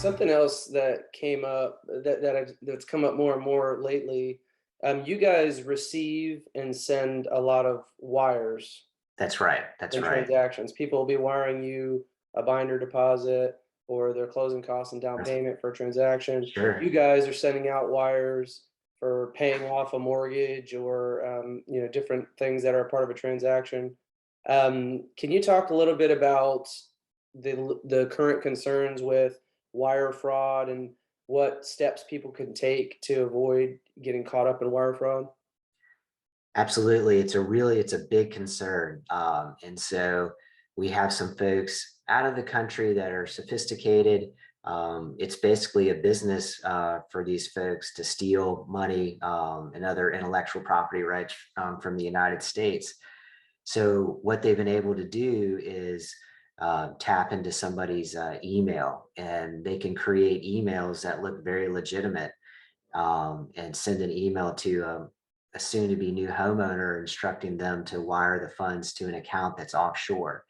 something else that came up that's come up more and more lately. You guys receive and send a lot of wires That's right. That's and right. transactions. People will be wiring you a binder deposit or their closing costs and down That's payment for a transaction. You sure. guys are sending out wires for paying off a mortgage or different things that are part of a transaction. Can you talk a little bit about the current concerns with wire fraud and what steps people can take to avoid getting caught up in wire fraud? Absolutely. It's a big concern. And so we have some folks out of the country that are sophisticated. It's basically a business for these folks to steal money and other intellectual property rights from the United States. So what they've been able to do is tap into somebody's email, and they can create emails that look very legitimate, and send an email to a soon-to-be new homeowner instructing them to wire the funds to an account that's offshore.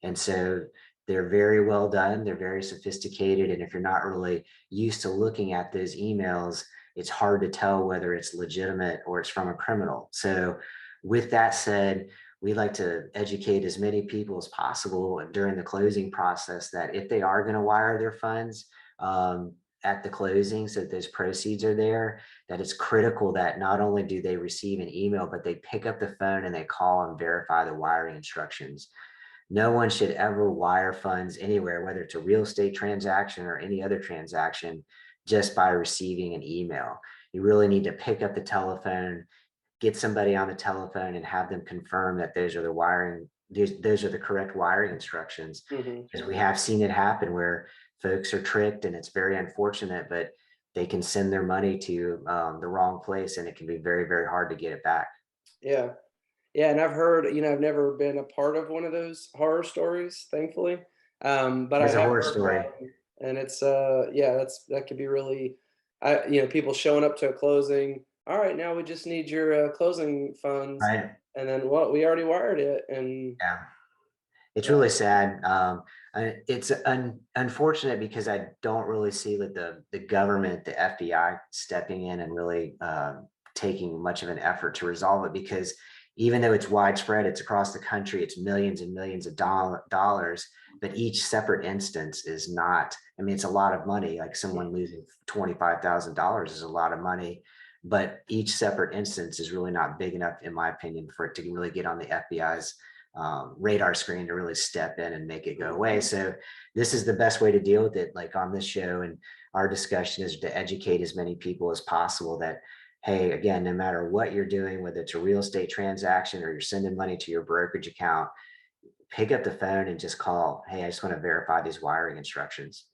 And so they're very well done. They're very sophisticated. And if you're not really used to looking at those emails, it's hard to tell whether it's legitimate or it's from a criminal. So with that said, we like to educate as many people as possible during the closing process that if they are going to wire their funds, at the closing, so that those proceeds are there, that it's critical that not only do they receive an email, but they pick up the phone and they call and verify the wiring instructions. No one should ever wire funds anywhere, whether it's a real estate transaction or any other transaction, just by receiving an email. You really need to pick up the telephone, get somebody on the telephone and have them confirm that those are the correct wiring instructions. Hmm. Because we have seen it happen where folks are tricked, and it's very unfortunate, but they can send their money to the wrong place, and it can be very, very hard to get it back. Yeah. Yeah, and I've heard, I've never been a part of one of those horror stories, thankfully. But I It's a have horror heard about story, them, and it's yeah, that could be really, people showing up to a closing. All right, now we just need your closing funds, right? and then what? We already wired it, and Yeah. It's yeah, really sad. It's unfortunate because I don't really see that the government, the FBI, stepping in and really taking much of an effort to resolve it. Because even though it's widespread, it's across the country, it's millions and millions of dollars, but each separate instance is not. I mean, it's a lot of money. Like someone losing $25,000 is a lot of money, but each separate instance is really not big enough, in my opinion, for it to really get on the FBI's radar screen to really step in and make it go away. So this is the best way to deal with it. Like on this show, and our discussion is to educate as many people as possible that, hey, again, no matter what you're doing, whether it's a real estate transaction or you're sending money to your brokerage account, pick up the phone and just call, hey, I just want to verify these wiring instructions.